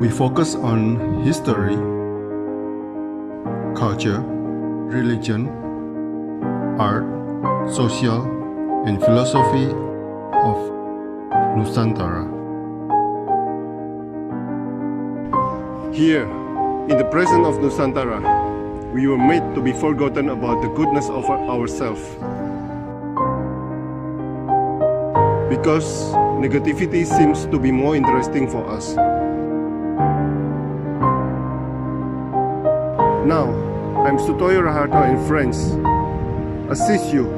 We focus on history, culture, religion, art, social, and philosophy of Nusantara. Here, in the presence of Nusantara, we were made to be forgotten about the goodness of ourselves. Because negativity seems to be more interesting for us. Now, I'm Sutoyo Raharto and friends, assist you,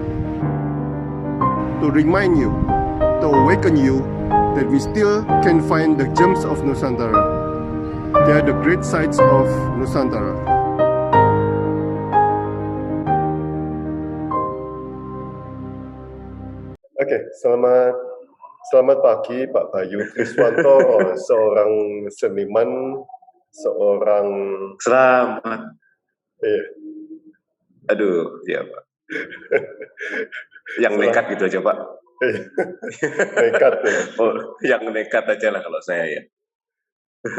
to remind you, to awaken you that we still can find the gems of Nusantara. They are the great sights of Nusantara. Oke, selamat pagi Pak Bayu Triswanto, seorang seniman, seorang Selamat. Iya. Aduh, ya Pak. Yang nekat gitu aja Pak. Nekat ya. Oh, yang nekat aja lah kalau saya ya.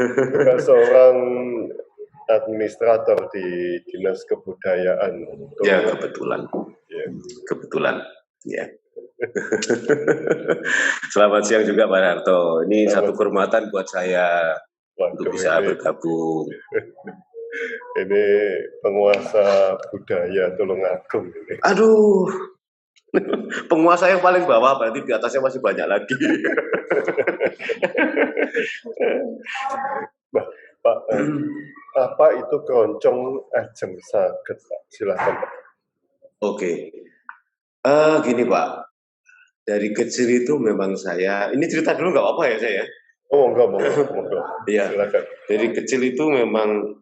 Juga seorang administrator di Dinas Kebudayaan. Ya kebetulan. Ya. Kebetulan. Ya. Selamat siang juga Pak Harto. Ini satu kehormatan buat saya untuk bisa bergabung. Ini penguasa budaya Tulungagung ini. Aduh, penguasa yang paling bawah, berarti di atasnya masih banyak lagi. Nah, Pak, apa itu keroncong Ajeng Saged, Pak? Silakan, Pak. Oke, gini Pak, dari kecil itu memang saya, ini cerita dulu nggak apa-apa ya saya? Oh, enggak. Iya, dari kecil itu memang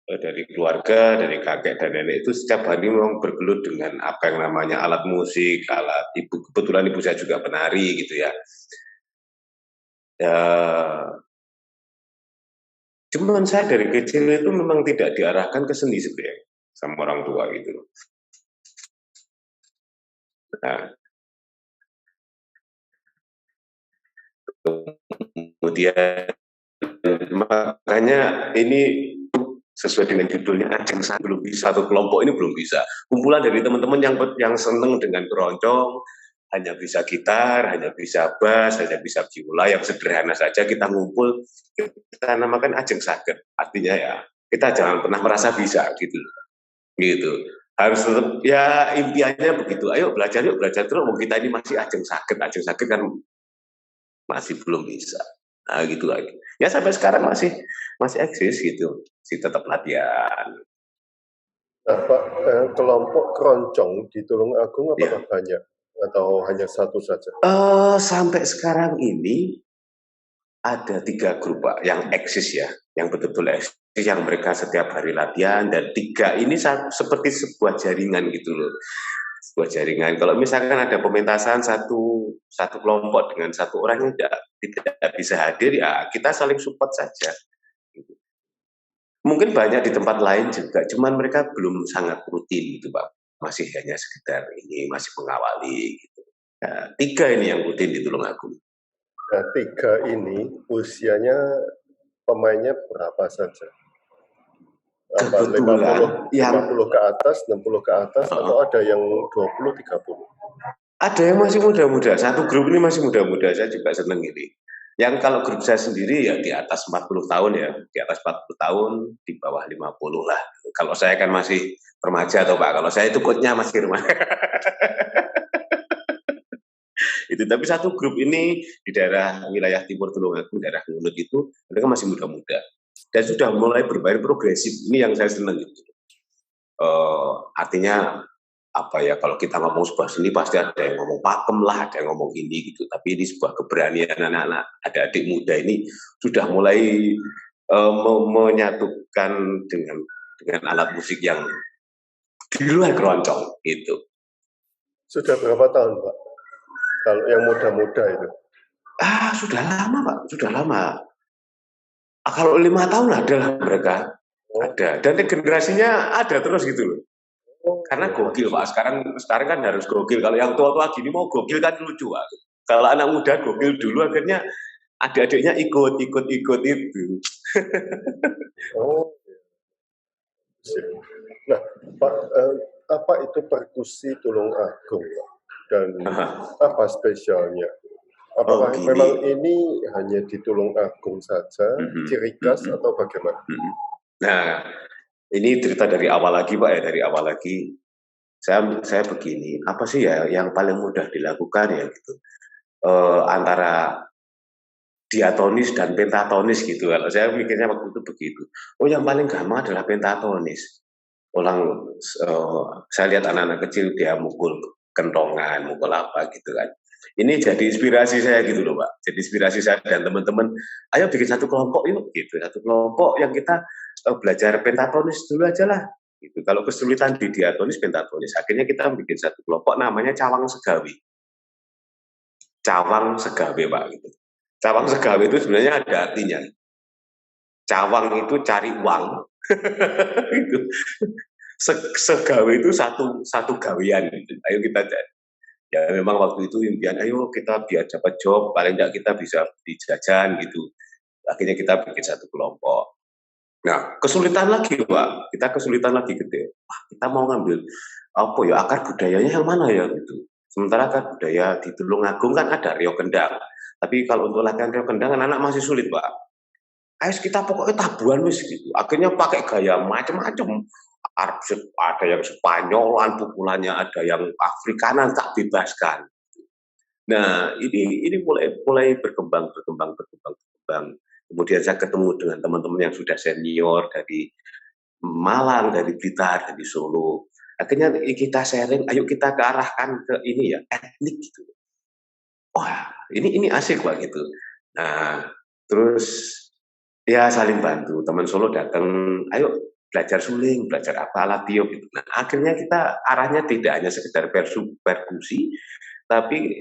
dari keluarga, dari kakek dan nenek itu setiap hari memang bergelut dengan apa yang namanya alat musik, alat ibu, kebetulan ibu saya juga penari gitu ya. Cuman saya dari kecil itu memang tidak diarahkan ke seni sebenarnya sama orang tua gitu. Nah, kemudian makanya ini sesuai dengan judulnya Ajeng Saged belum bisa, atau kelompok ini belum bisa. Kumpulan dari teman-teman yang seneng dengan keroncong, hanya bisa gitar, hanya bisa bass, hanya bisa biola, yang sederhana saja kita ngumpul, kita namakan Ajeng Saged. Artinya ya, kita jangan pernah merasa bisa gitu. Harus tetap, ya impiannya begitu. Ayo belajar terus, kita ini masih Ajeng Saged kan masih belum bisa. Nah gitu lagi. Ya sampai sekarang masih eksis gitu, masih tetap latihan. Nah, Pak, kelompok keroncong di Tulungagung apakah banyak atau hanya satu saja? Sampai sekarang ini ada 3 grup Pak yang eksis ya, yang betul-betul eksis, yang mereka setiap hari latihan, dan 3 ini seperti sebuah jaringan gitu loh. Sebuah jaringan. Kalau misalkan ada pementasan satu kelompok dengan satu orang yang tidak bisa hadir, ya kita saling support saja. Mungkin banyak di tempat lain juga, cuman mereka belum sangat rutin gitu Pak. Masih hanya sekedar ini, masih mengawali gitu. Nah, 3 ini yang rutin di Tulungagung. Nah, 3 ini usianya pemainnya berapa saja? Kebetulan 50 ke atas, 60 ke atas, atau ada yang 20, 30? Ada yang masih muda-muda. Satu grup ini masih muda-muda, saya juga seneng ini. Yang kalau grup saya sendiri ya di atas 40 tahun ya, di atas 40 tahun, di bawah 50 lah. Kalau saya kan masih remaja atau Pak, kalau saya itu coachnya masih remaja. Itu, tapi satu grup ini di daerah wilayah timur Tulungagung, daerah Ngunut itu, mereka masih muda-muda. Dan sudah mulai bermain progresif, ini yang saya senang gitu. Artinya apa ya, kalau kita ngomong sebuah seni pasti ada yang ngomong pakem lah, ada yang ngomong ini gitu, tapi ini sebuah keberanian anak-anak, ada adik muda ini sudah mulai menyatukan dengan alat musik yang di luar keroncong itu. Sudah berapa tahun Pak, kalau yang muda-muda itu? Sudah lama Pak, sudah lama. Kalau 5 tahun ada lah mereka, ada, dan generasinya ada terus gitu loh. Karena gokil Pak, sekarang kan harus gokil. Kalau yang tua-tua gini mau gokil kan lucu Pak. Kalau anak muda gokil dulu, akhirnya adik-adiknya ikut itu. Oh, sip. Nah, Pak, apa itu perkusi Tulung Agung, Pak? Dan apa spesialnya? Apakah gini. memang ini hanya di Tulung Agung saja, ciri khas atau bagaimana? Nah, ini cerita dari awal lagi, Pak, ya, dari awal lagi. Saya begini, apa sih ya yang paling mudah dilakukan ya gitu, antara diatonis dan pentatonis gitu. Kalau saya mikirnya waktu itu begitu. Oh, yang paling gampang adalah pentatonis. Saya lihat anak-anak kecil dia mukul kentongan, mukul apa gitu kan. Ini jadi inspirasi saya gitu loh, Pak. Jadi inspirasi saya dan teman-teman, ayo bikin satu kelompok yuk gitu. Satu kelompok yang kita belajar pentatonis dulu aja lah. Gitu. Kalau kesulitan di diatonis, pentatonis. Akhirnya kita bikin satu kelompok namanya Cawang Segawi. Cawang Segawi, Pak. Gitu. Cawang Segawi itu sebenarnya ada artinya. Cawang itu cari uang. Gitu. Segawe itu satu gawean gitu. Ayo kita, ya memang waktu itu impian, ayo kita biar dapat job, paling tidak kita bisa beli jajan gitu. Akhirnya kita bikin satu kelompok. Nah, kesulitan lagi, Pak. Kita kesulitan lagi gede. Kita mau ngambil apa ya, akar budayanya yang mana ya gitu. Sementara akar budaya di Tulungagung kan ada Rio Kendang. Tapi kalau untuk latihan Rio Kendang anak-anak masih sulit, Pak. Ayo kita pokoknya tabuhan wis gitu. Akhirnya pakai gaya macam-macam. Ada yang Spanyolan pukulannya, ada yang Afrikanan, tak bebaskan. Nah, ini mulai berkembang. Kemudian saya ketemu dengan teman-teman yang sudah senior dari Malang, dari Blitar, dari Solo. Akhirnya kita sharing, ayo kita kearahkan ke ini ya, etnik gitu. Wah, ini asik, Pak, gitu. Nah, terus ya saling bantu. Teman Solo datang, ayo belajar suling, belajar apa, alat tiup gitu. Nah, akhirnya kita arahnya tidak hanya sekedar perkusi, tapi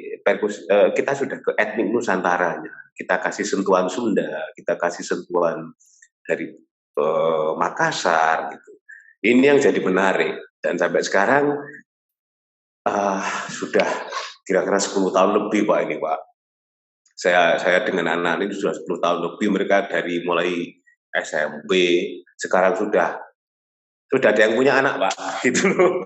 kita sudah ke etnik Nusantaranya. Kita kasih sentuhan Sunda, kita kasih sentuhan dari Makassar gitu. Ini yang jadi menarik dan sampai sekarang sudah kira-kira 10 tahun lebih, Pak, ini, Pak. Saya dengan anak ini sudah 10 tahun lebih, mereka dari mulai SMP, sekarang sudah ada yang punya anak, Pak, gitu loh.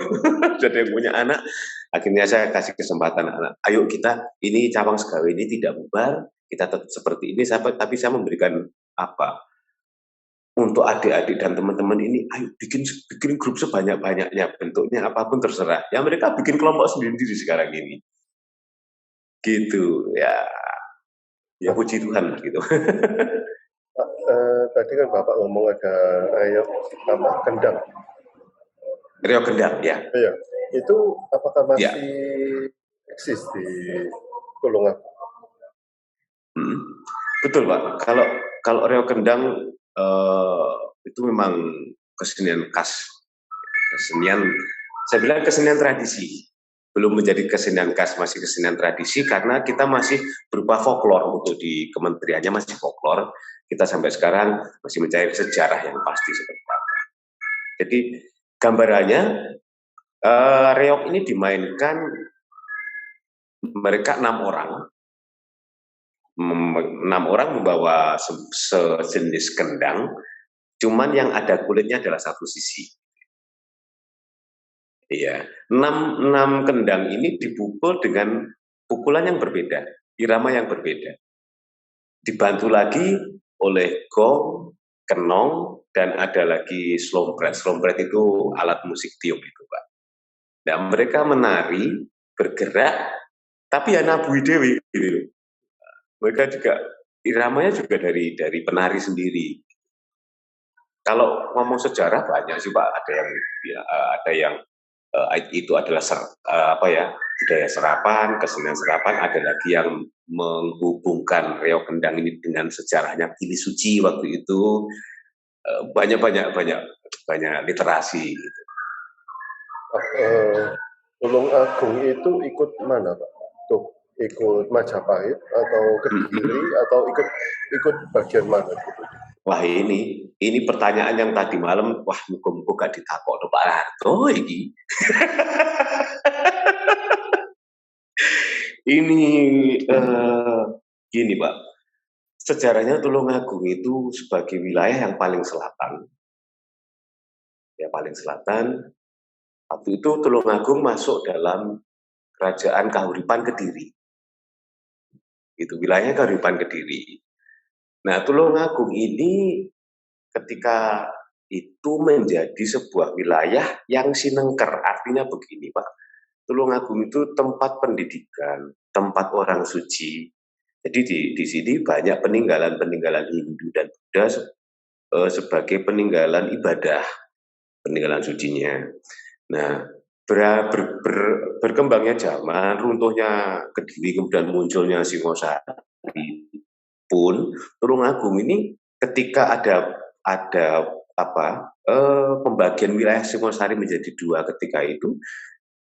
Sudah ada yang punya anak, akhirnya saya kasih kesempatan anak, ayo kita, ini Cawang Segawe ini tidak bubar, kita tetap seperti ini, tapi saya memberikan apa, untuk adik-adik dan teman-teman ini, ayo bikin grup sebanyak-banyaknya, bentuknya apapun terserah. Ya mereka bikin kelompok sendiri sekarang ini. Gitu, ya puji Tuhan gitu. Tadi kan Bapak ngomong ada Kendang. Rio Kendang, ya. Iya. Itu apakah masih eksis di Tulungagung? Betul, Pak. Kalau Rio Kendang itu memang kesenian khas. Saya bilang kesenian tradisi. Belum menjadi kesenian khas, masih kesenian tradisi karena kita masih berupa folklore, untuk di kementeriannya masih folklore. Kita sampai sekarang masih mencari sejarah yang pasti seperti apa. Jadi gambarannya reog ini dimainkan mereka 6 orang. 6 orang membawa sejenis kendang, cuman yang ada kulitnya adalah satu sisi. Iya, 6 kendang ini dipukul dengan pukulan yang berbeda, irama yang berbeda. Dibantu lagi oleh gong, kenong, dan ada lagi slompret. Slompret itu alat musik tiup itu, Pak. Dan mereka menari, bergerak, tapi ya nabui dewi gitu. Mereka juga iramanya juga dari penari sendiri. Kalau ngomong sejarah banyak sih, Pak. Ada yang itu adalah budaya serapan, kesenian serapan. Ada lagi yang menghubungkan reog kendang ini dengan sejarahnya Gili Suci waktu itu. Banyak literasi. Gitu. Tulungagung itu ikut mana, Pak? Tuh, ikut Majapahit atau Kediri atau ikut bagian mana? Gitu? Wah, ini pertanyaan yang tadi malam, wah muka-muka gak ditakok Pak Harto ini. Ini gini, Pak. sejarahnya Tulungagung itu sebagai wilayah yang paling selatan, ya paling selatan. Waktu itu Tulungagung masuk dalam Kerajaan Kahuripan Kediri. Itu wilayahnya Kahuripan Kediri. Nah, Tulungagung ini ketika itu menjadi sebuah wilayah yang sinengker. Artinya begini, Pak. Tulungagung itu tempat pendidikan, tempat orang suci. Jadi di sini banyak peninggalan-peninggalan Hindu dan Buddha sebagai peninggalan ibadah, peninggalan sucinya. Nah, berkembangnya zaman, runtuhnya Kediri, kemudian munculnya Singosari pun, Tulungagung ini ketika ada pembagian wilayah Singosari menjadi dua ketika itu,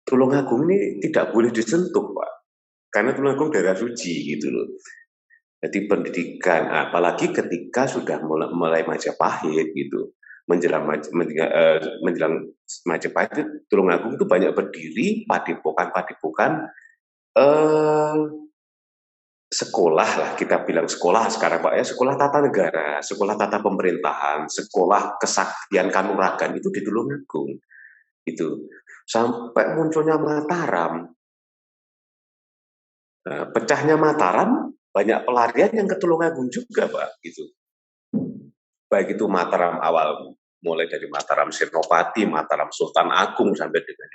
Tulungagung ini tidak boleh disentuh, Pak. Karena Tulungagung daerah suci gitu loh. Jadi pendidikan, apalagi ketika sudah mulai Majapahit gitu, menjelang Majapahit, Tulungagung itu banyak berdiri padepokan sekolah lah, kita bilang sekolah sekarang Pak ya, sekolah tata negara, sekolah tata pemerintahan, sekolah kesaktian kanuragan itu di Tulungagung. Itu sampai munculnya Mataram. Nah, pecahnya Mataram, banyak pelarian yang ke Tulungagung juga, Pak, gitu. Baik itu Mataram awal, mulai dari Mataram Senopati, Mataram Sultan Agung, sampai dengan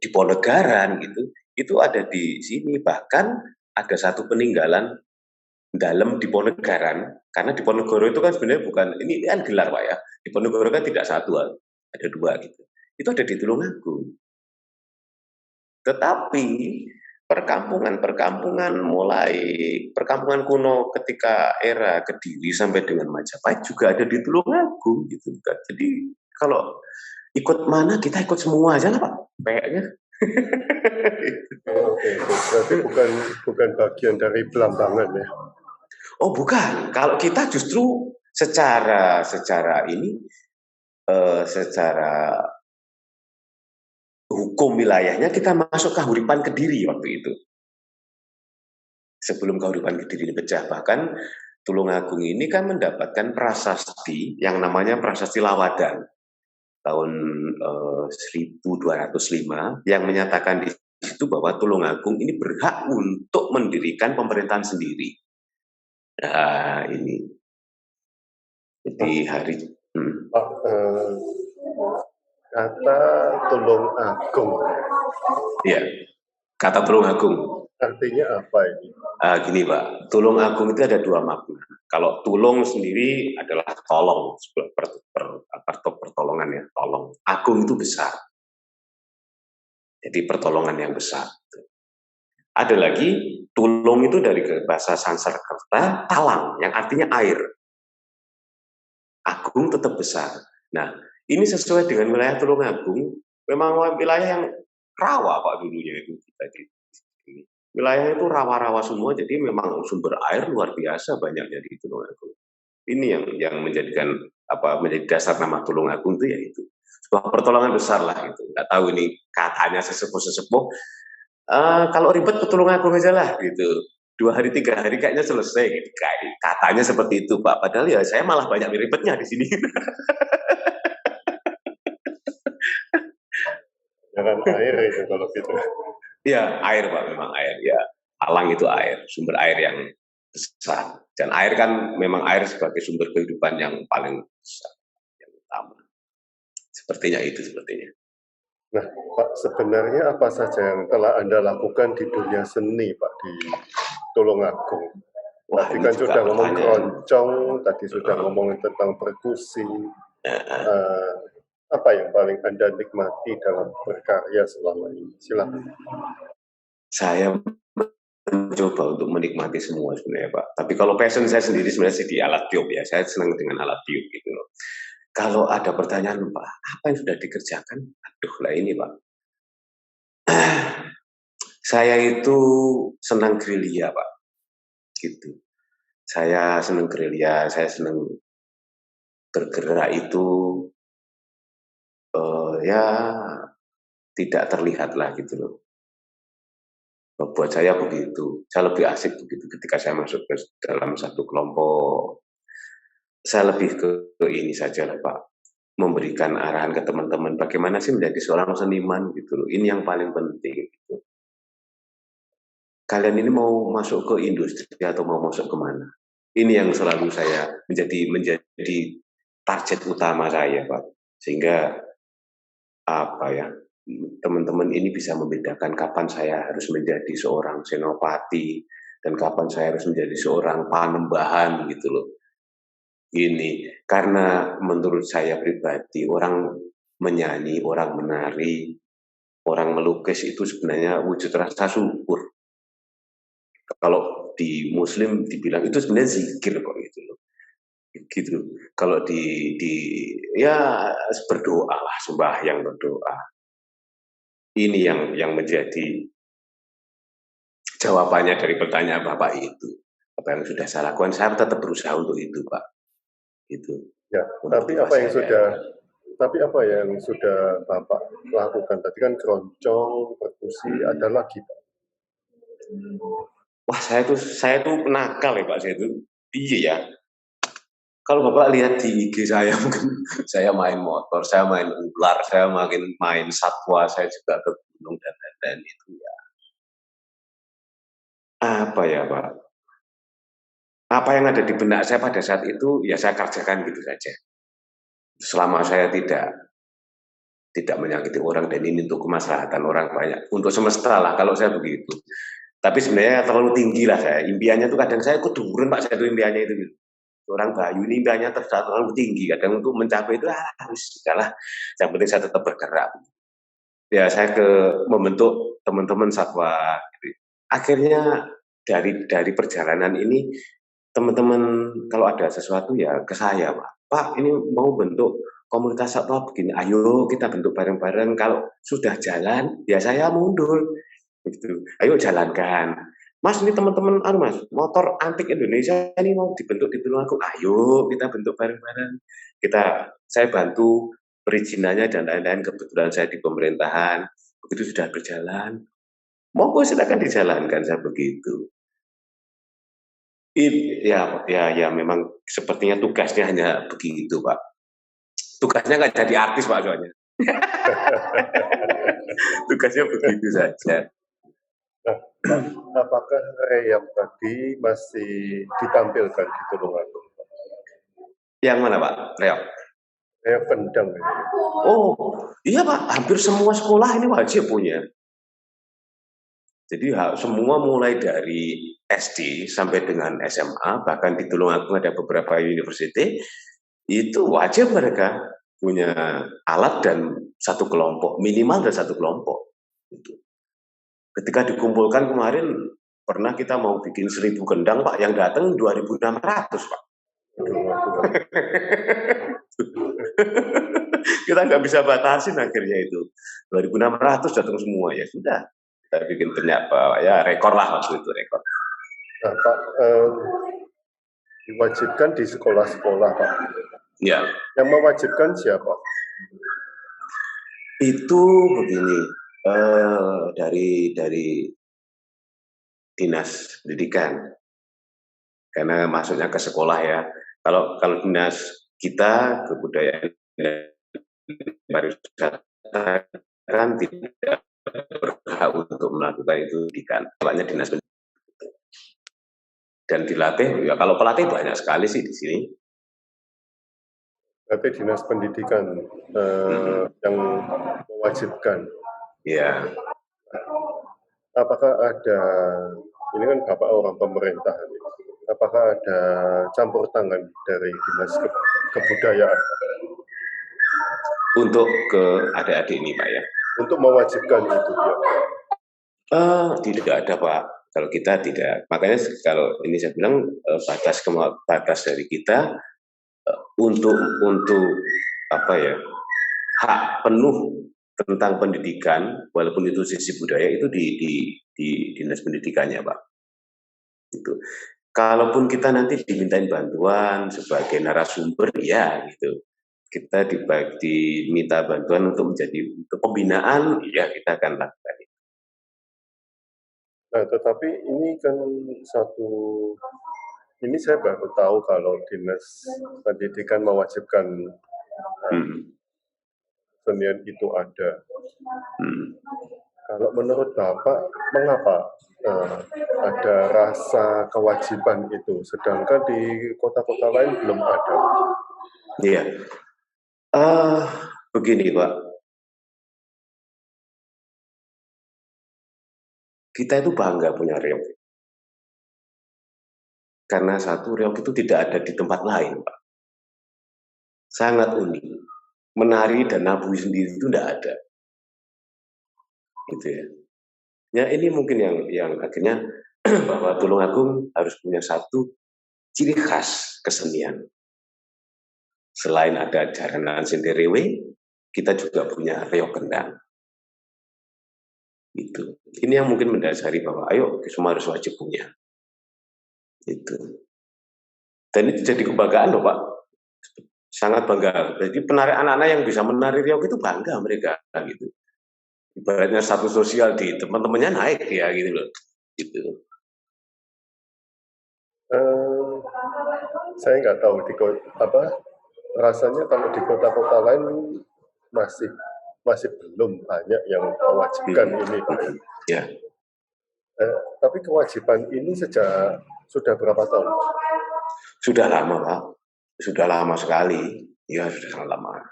Diponegoro gitu, itu ada di sini. Bahkan ada satu peninggalan dalam Diponegoro, karena Diponegoro itu kan sebenarnya bukan, ini kan gelar Pak ya, Diponegoro kan tidak satu, ada dua gitu. Itu ada di Tulungagung. Tetapi perkampungan perkampungan kuno ketika era Kediri sampai dengan Majapahit juga ada di Tulungagung gitu kan. Jadi kalau ikut mana kita ikut semua aja lah Pak, kayaknya. Oke, berarti bukan bagian dari Belambangan ya? Oh bukan, kalau kita justru secara hukum wilayahnya kita masuk Kahuripan Kediri waktu itu. Sebelum Kahuripan Kediri ini pecah, bahkan Tulungagung ini kan mendapatkan prasasti yang namanya Prasasti Lawadan tahun 1205 yang menyatakan di situ bahwa Tulungagung ini berhak untuk mendirikan pemerintahan sendiri. Nah, ini. Jadi hari Pak, kata Tulungagung. Ya, kata Tulungagung. Artinya apa ini? Gini Pak, Tulungagung itu ada dua makna. Kalau tulung sendiri adalah tolong, pertolongan ya, tolong. Agung itu besar. Jadi pertolongan yang besar. Ada lagi, tulung itu dari bahasa Sanskerta, talang, yang artinya air. Agung tetap besar. Nah, ini sesuai dengan wilayah Tulungagung, memang wilayah yang rawa Pak dulunya itu kita di sini. Wilayahnya itu rawa-rawa semua, jadi memang sumber air luar biasa banyaknya di Tulungagung. Ini yang menjadikan menjadi dasar nama Tulungagung itu yaitu sebuah pertolongan besar lah itu. Nggak tahu ini katanya sesepuh. Kalau ribet ke Tulungagung aja lah gitu. 2 hari 3 hari kayaknya selesai gitu. Katanya seperti itu Pak. Padahal ya saya malah banyak ribetnya di sini. Jangan air itu kalau gitu. Ya, air Pak, memang air. Ya, alang itu air, sumber air yang besar. Dan air kan memang air sebagai sumber kehidupan yang paling besar, yang utama. Sepertinya. Nah, Pak, sebenarnya apa saja yang telah Anda lakukan di dunia seni, Pak, di Tulungagung? Wah, Tadi kan sudah ngomong keroncong, tadi sudah ngomongin tentang perkusi. Apa yang paling Anda nikmati dalam berkarya selama ini? Silakan. Saya mencoba untuk menikmati semua sebenarnya Pak. Tapi kalau passion saya sendiri sebenarnya sih di alat tiup ya. Saya senang dengan alat tiup gitu loh. Kalau ada pertanyaan Pak, apa yang sudah dikerjakan? Aduh lah ini Pak. Saya itu senang gerilya Pak. Gitu. Saya senang gerilya, saya senang bergerak itu ya tidak terlihat lah gitu loh. Buat saya begitu. Saya lebih asik begitu ketika saya masuk ke dalam satu kelompok. Saya lebih ke ini saja lah Pak, memberikan arahan ke teman-teman bagaimana sih menjadi seorang seniman gitu loh. Ini yang paling penting gitu. Kalian ini mau masuk ke industri atau mau masuk ke mana? Ini yang selalu saya menjadi target utama saya Pak. Sehingga apa ya, teman-teman ini bisa membedakan kapan saya harus menjadi seorang senopati dan kapan saya harus menjadi seorang panembahan gitu loh. Ini karena menurut saya pribadi orang menyanyi, orang menari, orang melukis itu sebenarnya wujud rasa syukur. Kalau di Muslim dibilang itu sebenarnya zikir kok gitu loh. Gitu. Kalau di ya berdoa lah, sembahyang berdoa. Ini yang menjadi jawabannya dari pertanyaan Bapak itu. Apa yang sudah saya lakukan, saya tetap berusaha untuk itu, Pak. Itu. Ya, tapi apa yang sudah Bapak lakukan? Tadi kan keroncong, perkusi, ada lagi Pak. Wah, saya tuh nakal ya Pak, saya itu. Iya ya. Kalau Bapak lihat di IG saya, mungkin saya main motor, saya main ular, saya main satwa, saya juga ke gunung dan lain-lain itu ya. Apa ya Pak? Apa yang ada di benak saya pada saat itu, ya saya kerjakan gitu saja. Selama saya tidak menyakiti orang dan ini untuk kemaslahatan orang banyak, untuk semesta lah kalau saya begitu. Tapi sebenarnya terlalu tinggi lah saya. Impiannya tuh kadang saya keduren Pak, saya tuh impiannya itu gitu. Orang Bayu ini impiannya terlalu tinggi. Kadang untuk mencapai itu harus sudahlah. Yang penting saya tetap bergerak. Ya saya membentuk teman-teman satwa. Gitu. Akhirnya dari perjalanan ini teman-teman kalau ada sesuatu ya ke saya Pak. Pak ini mau bentuk komunitas satwa begini. Ayo kita bentuk bareng-bareng. Kalau sudah jalan ya saya mundur. Gitu. Ayo jalankan. Mas ini teman-teman Mas, motor antik Indonesia ini mau dibentuk di Tulungagung. Ayo kita bentuk bareng-bareng. Saya bantu perizinannya dan lain-lain. Kebetulan saya di pemerintahan. Begitu sudah berjalan, monggo silakan dijalankan saya begitu. Ya memang sepertinya tugasnya hanya begitu Pak. Tugasnya nggak jadi artis Pak soalnya. Tugasnya begitu saja. Apakah reog tadi masih ditampilkan di Tulungagung? Yang mana Pak? Reog? Reog kendang. Oh, iya Pak. Hampir semua sekolah ini wajib punya. Jadi semua mulai dari SD sampai dengan SMA, bahkan di Tulungagung ada beberapa universitas, itu wajib mereka punya alat dan satu kelompok, minimal dan satu kelompok. Gitu. Ketika dikumpulkan kemarin, pernah kita mau bikin 1000 kendang Pak, yang datang 2.600 Pak. Kita nggak bisa batasin akhirnya itu. 2.600 datang semua, ya sudah. Kita bikin banyak Pak, ya rekor lah waktu itu, rekor. Nah Pak, diwajibkan di sekolah-sekolah Pak. Ya. Yang mewajibkan siapa? Itu begini, dari dinas pendidikan, karena masuknya ke sekolah ya. Kalau dinas kita kebudayaan pariwisata kan tidak berhak untuk melakukan itu pendidikan, soalnya dinas pendidikan. Dan dilatih, ya kalau pelatih banyak sekali sih di sini. Berarti dinas pendidikan yang mewajibkan. Ya. Apakah ada, ini kan Bapak orang pemerintah, apakah ada campur tangan dari dinas kebudayaan? Untuk ke adik-adik ini Pak ya? Untuk mewajibkan itu ya? Tidak ada Pak. Kalau kita tidak. Makanya kalau ini saya bilang batas dari kita untuk apa ya, hak penuh tentang pendidikan, walaupun itu sisi budaya itu di dinas pendidikannya Pak. Gitu. Kalaupun kita nanti dimintain bantuan sebagai narasumber ya gitu, kita diminta bantuan untuk pembinaan, ya kita akan lakukan itu. Nah, tetapi ini kan satu, ini saya baru tahu kalau Dinas Pendidikan mewajibkan Hmm. kesenian itu ada. Hmm. Kalau menurut Bapak, mengapa ada rasa kewajiban itu, sedangkan di kota-kota lain belum ada? Iya. Begini Pak, kita itu bangga punya reog. Karena satu, reog itu tidak ada di tempat lain Pak. Sangat unik. Menari dan nabui sendiri itu tidak ada. Gitu ya. Ya ini mungkin yang akhirnya bahwa Tulungagung harus punya satu ciri khas kesenian. Selain ada jaranan senderewe, kita juga punya reog kendang. Gitu. Ini yang mungkin mendasari bahwa ayo semua harus wajib punya. Itu. Dan itu jadi kebanggaan loh Pak. Sangat bangga. Jadi penari anak-anak yang bisa menari reog itu bangga mereka gitu. Ibaratnya status sosial di teman-temannya naik ya gitu loh. Gitu. Saya nggak tahu rasanya kalau di kota-kota lain masih belum banyak yang mewajibkan ini. Ya. Tapi kewajiban ini sudah berapa tahun? Sudah lama Pak. Sudah lama sekali. Ya sudah sangat lama.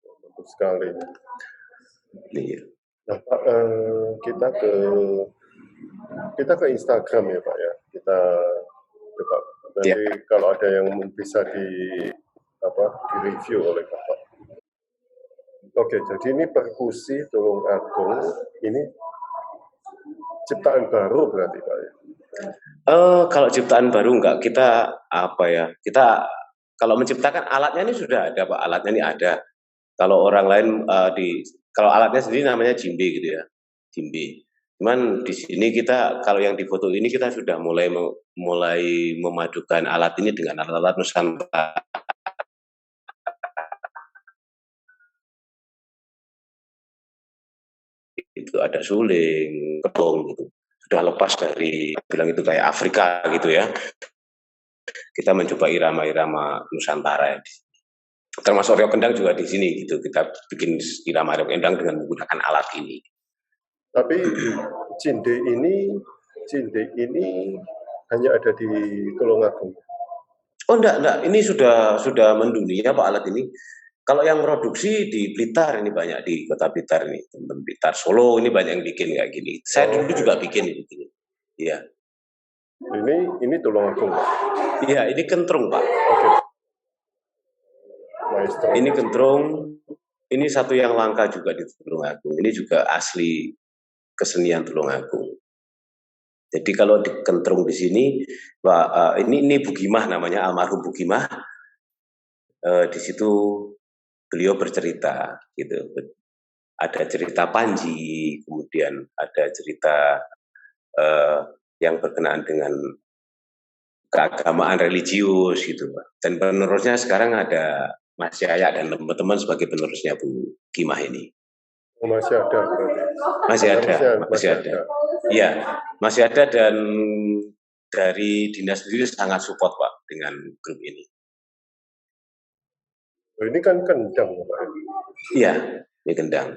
Bagus sekali. Iya. Nah, Pak, kita ke Instagram ya Pak ya. Kita coba nanti kalau ada yang bisa di review oleh Bapak. Oke, jadi ini perkusi Tulungagung ini ciptaan baru berarti Pak ya? Kalau ciptaan baru enggak, kita kita kalau menciptakan alatnya ini sudah ada Pak, alatnya ini ada. Kalau orang lain kalau alatnya sendiri namanya jimbe gitu ya, jimbe. Cuman di sini kita kalau yang di foto ini kita sudah mulai memadukan alat ini dengan alat-alat Nusantara. Itu ada suling, kebong gitu. Sudah lepas dari bilang itu kayak Afrika gitu ya. Kita mencoba irama-irama Nusantara ya. Termasuk reog kendang juga di sini gitu. Kita bikin irama reog kendang dengan menggunakan alat ini. Tapi cinde ini hanya ada di Tulungagung. Oh enggak, ini sudah mendunia Pak alat ini. Kalau yang produksi di Blitar ini banyak, di Kota Blitar ini, teman Blitar, Solo ini banyak yang bikin kayak gini. Saya dulu juga bikin ini. Iya. Ini Tulungagung. Iya, ini kentrung Pak. Oke. Maestro. Ini kentrung. Ini satu yang langka juga di Tulungagung. Ini juga asli kesenian Tulungagung. Jadi kalau di kentrung di sini, Pak, ini Bugimah namanya, almarhum Bugimah. Di situ beliau bercerita gitu. Ada cerita Panji, kemudian ada cerita yang berkenaan dengan keagamaan religius gitu Pak. Dan penerusnya sekarang ada Mas Yaya dan teman-teman sebagai penerusnya Bu Gimah ini. Oh, masih ada berarti. Masih ada. Iya, masih ada dan dari dinas sendiri sangat support Pak dengan grup ini. Ini kan kendang Pak. Iya, ini kendang.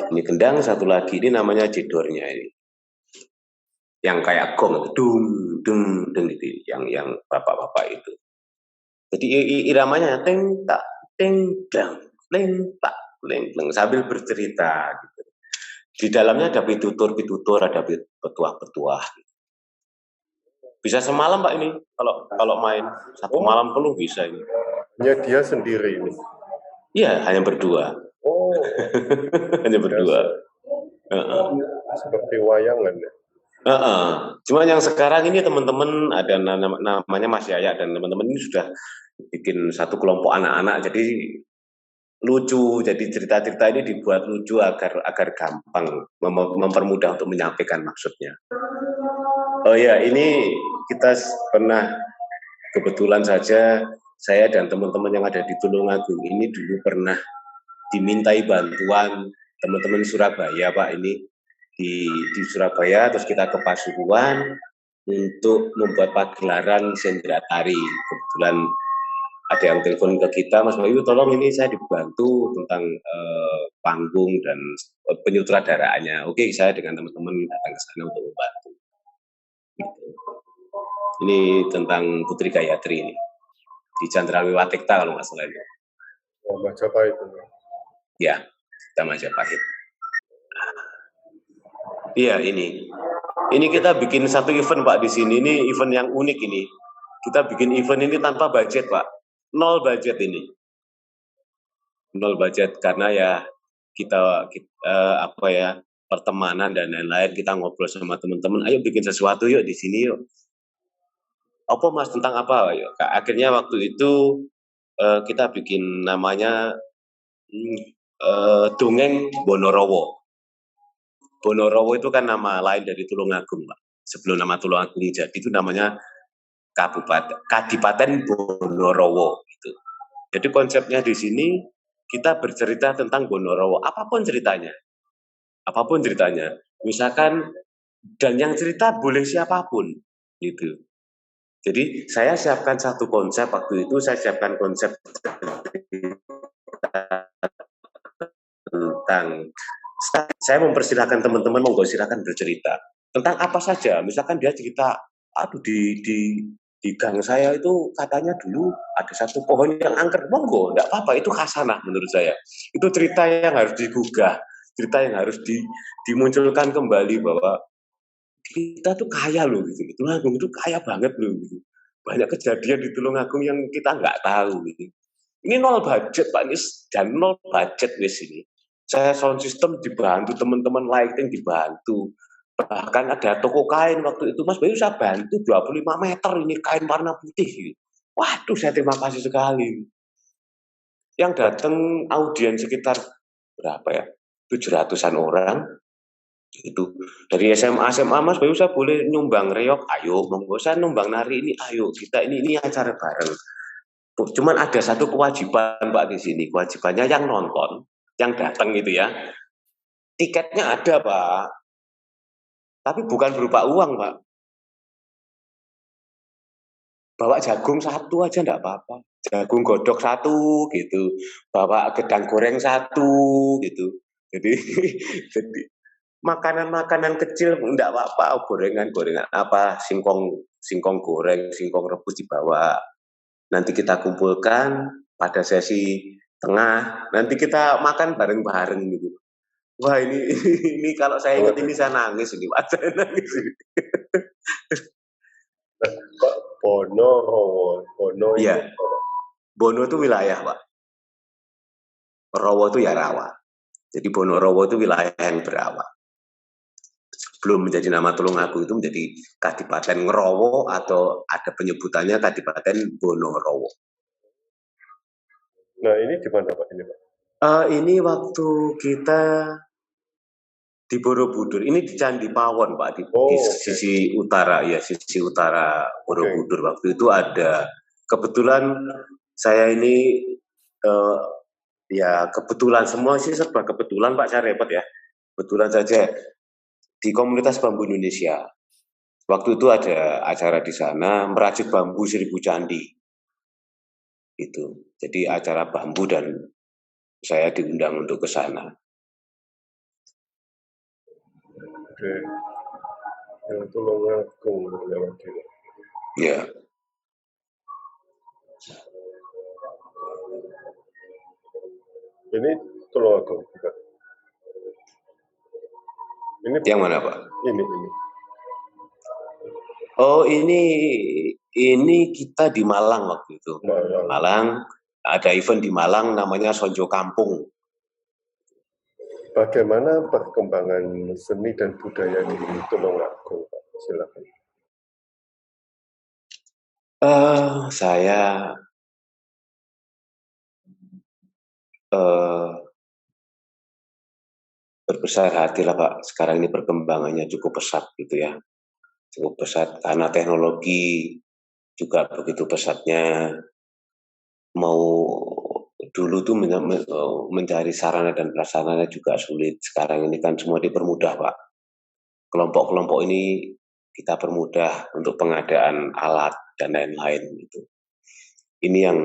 Ini kendang, satu lagi ini namanya jedornya ini. Yang kayak gong, dung dung gitu, yang bapak-bapak itu. Jadi iramanya teng tak teng dang, teng tak teng teng sambil bercerita gitu. Di dalamnya ada pitutur, ada petuah. Bisa semalam Pak ini kalau main satu malam penuh bisa ini. Hanya dia sendiri ini. Iya, hanya berdua. Oh. Hanya berdua. Seperti wayangan ya. Cuma yang sekarang ini teman-teman ada namanya Mas Yaya dan teman-teman ini sudah bikin satu kelompok anak-anak, jadi lucu. Jadi cerita-cerita ini dibuat lucu agar gampang mempermudah untuk menyampaikan maksudnya. Oh ya, ini kita pernah kebetulan saja saya dan teman-teman yang ada di Tulungagung ini dulu pernah dimintai bantuan teman-teman Surabaya Pak ini di Surabaya, terus kita ke Pasuruan untuk membuat pagelaran sendera tari. Kebetulan ada yang telepon ke kita, Mas Bayu tolong ini saya dibantu tentang panggung dan penyutradaraannya. Oke, saya dengan teman-teman datang ke sana untuk membantu. Ini tentang Putri Gayatri ini di Candrawi Watikta kalau nggak salah ini. Oh, Majapahit. Ya, kita Majapahit. Iya, ini kita bikin satu event Pak di sini. Ini event yang unik ini. Kita bikin event ini tanpa budget Pak, 0 budget ini, 0 budget karena ya kita apa ya, pertemanan dan lain-lain, kita ngobrol sama teman-teman, ayo bikin sesuatu yuk di sini yuk. Apa Mas tentang apa? Yuk. Akhirnya waktu itu kita bikin namanya Dongeng Bonorowo. Bonorowo itu kan nama lain dari Tulungagung, Pak. Sebelum nama Tulungagung jadi itu namanya Kadipaten Bonorowo. Gitu. Jadi konsepnya di sini kita bercerita tentang Bonorowo, apapun ceritanya. Misalkan dan yang cerita boleh siapapun, gitu. Jadi saya siapkan satu konsep waktu itu, saya siapkan konsep tentang saya mempersilahkan teman-teman monggo silakan bercerita tentang apa saja. Misalkan dia cerita, aduh di gang saya itu katanya dulu ada satu pohon yang angker, monggo, enggak apa-apa, itu khasanah menurut saya. Itu cerita yang harus digugah, cerita yang harus dimunculkan kembali bahwa kita tuh kaya loh gitu. Tulungagung itu kaya banget loh gitu. Banyak kejadian di Tulungagung yang kita nggak tahu gitu. Ini 0 budget Pak Nis, dan 0 budget wis ini. Saya sound system dibantu, teman-teman lighting dibantu. Bahkan ada toko kain waktu itu, Mas Bayu saya bantu 25 meter ini kain warna putih. Gitu. Waduh, saya terima kasih sekali. Yang datang audiens sekitar berapa ya? 700-an orang. Itu dari SMA Mas Bayu saya boleh nyumbang reok, ayo monggo saya nyumbang nari ini, ayo kita ini acara bareng. Cuman ada satu kewajiban Pak di sini, kewajibannya yang nonton, yang datang itu ya, tiketnya ada Pak, tapi bukan berupa uang Pak. Bawa jagung satu aja enggak apa-apa, jagung godok satu gitu, bawa gedang goreng satu gitu. Jadi makanan-makanan kecil enggak apa-apa, gorengan apa, singkong goreng, singkong rebus dibawa. Nanti kita kumpulkan pada sesi tengah, nanti kita makan bareng-bareng gitu. Wah ini kalau saya ingat ini saya nangis ini, Pak. Saya nangis ini. Pak Bonorowo, Bono iya. Bono itu wilayah, Pak. Rowo itu ya rawa. Jadi Bonorowo itu wilayah yang berawa. Sebelum menjadi nama Tulungagung itu menjadi Kadipaten Ngerowo atau ada penyebutannya Kadipaten Bonorowo. Nah ini di mana Pak ini Pak? Ini waktu kita di Borobudur, ini di Candi Pawon Pak, di sisi utara ya, sisi utara Borobudur. Waktu itu ada, kebetulan saya ini ya kebetulan semua sih serba kebetulan Pak, saya repot ya. Kebetulan saja di komunitas bambu Indonesia. Waktu itu ada acara di sana merajut bambu 1000 candi. Itu. Jadi acara bambu dan saya diundang untuk ke sana. Oke. Yang Tulungagung lewat ini. Ya. Ini Tulungagung juga. Ini yang mana Pak? Ini. Oh ini kita di Malang waktu itu. Malang ada event di Malang namanya Sonjo Kampung. Bagaimana perkembangan seni dan budaya di Tulungagung, Pak? Silakan. Saya berbesar hati lah Pak. Sekarang ini perkembangannya cukup pesat gitu ya. Cukup pesat karena teknologi juga begitu pesatnya. Mau dulu tuh mencari sarana dan prasarana juga sulit. Sekarang ini kan semua dipermudah, Pak. Kelompok-kelompok ini kita permudah untuk pengadaan alat dan lain-lain gitu. Ini yang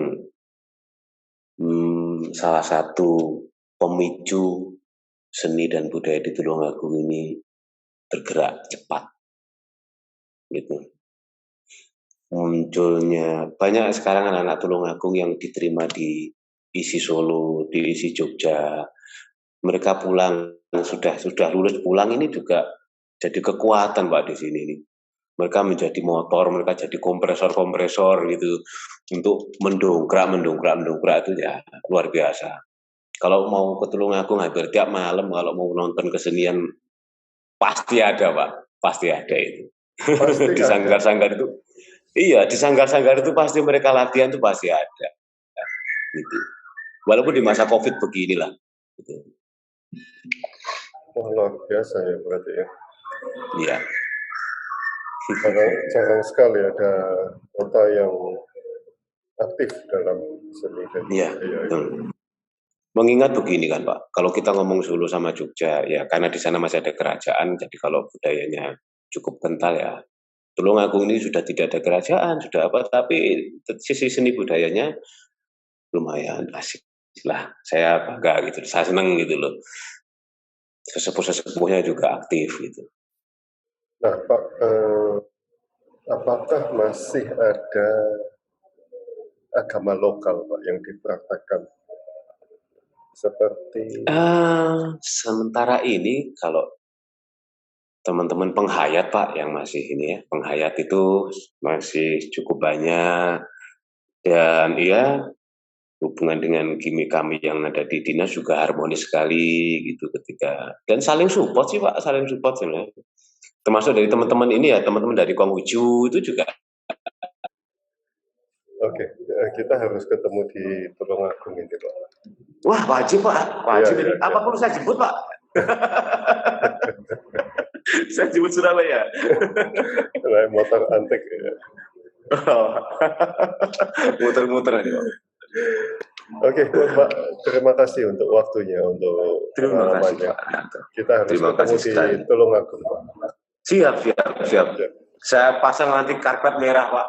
salah satu pemicu seni dan budaya di Tulungagung ini bergerak cepat gitu. Munculnya banyak sekarang anak-anak Tulungagung yang diterima di ISI Solo, di ISI Jogja. Mereka pulang sudah lulus pulang ini juga jadi kekuatan Pak di sini nih. Mereka menjadi motor, mereka jadi kompresor gitu untuk mendongkrak itu ya luar biasa. Kalau mau ke Tulungagung hampir tiap malam kalau mau nonton kesenian pasti ada Pak, pasti ada itu. Di sanggar-sanggar itu, iya di sanggar-sanggar itu pasti mereka latihan itu pasti ada. Gitu. Walaupun di masa COVID beginilah. Gitu. Oh, luar biasa ya berarti ya. Iya. Jarang sekali ada kota yang aktif dalam seni dan budaya. Mengingat begini kan Pak, kalau kita ngomong Solo sama Jogja, ya karena di sana masih ada kerajaan, jadi kalau budayanya cukup kental ya. Tulungagung ini sudah tidak ada kerajaan, sudah apa, tapi sisi seni budayanya lumayan asik lah. Saya bangga gitu, saya senang gitu loh. Sesepuh-sesepuhnya juga aktif gitu. Nah Pak, apakah masih ada agama lokal Pak yang dipraktekkan? Seperti sementara ini kalau teman-teman penghayat Pak yang masih ini ya, penghayat itu masih cukup banyak dan ya hubungan dengan kami yang ada di dinas juga harmonis sekali gitu ketika dan saling support sih Pak, saling support sebenarnya. Termasuk dari teman-teman ini ya, teman-teman dari Konghucu itu juga. Oke, kita harus ketemu di Tulungagung ini Pak. Wah wajib Pak, wajib ini. Apa perlu saya jemput Pak? Saya jemput Surabaya. Naik motor antik ya. Muter-muter aja Pak. Oke, Pak, terima kasih untuk waktunya, untuk pengalamannya. Kita harus ketemu di Tulungagung Pak. Siap. Saya pasang nanti karpet merah Pak.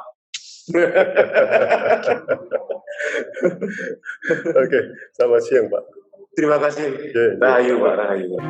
Oke, selamat siang Pak. Terima kasih. Rahayu Pak, rahayu.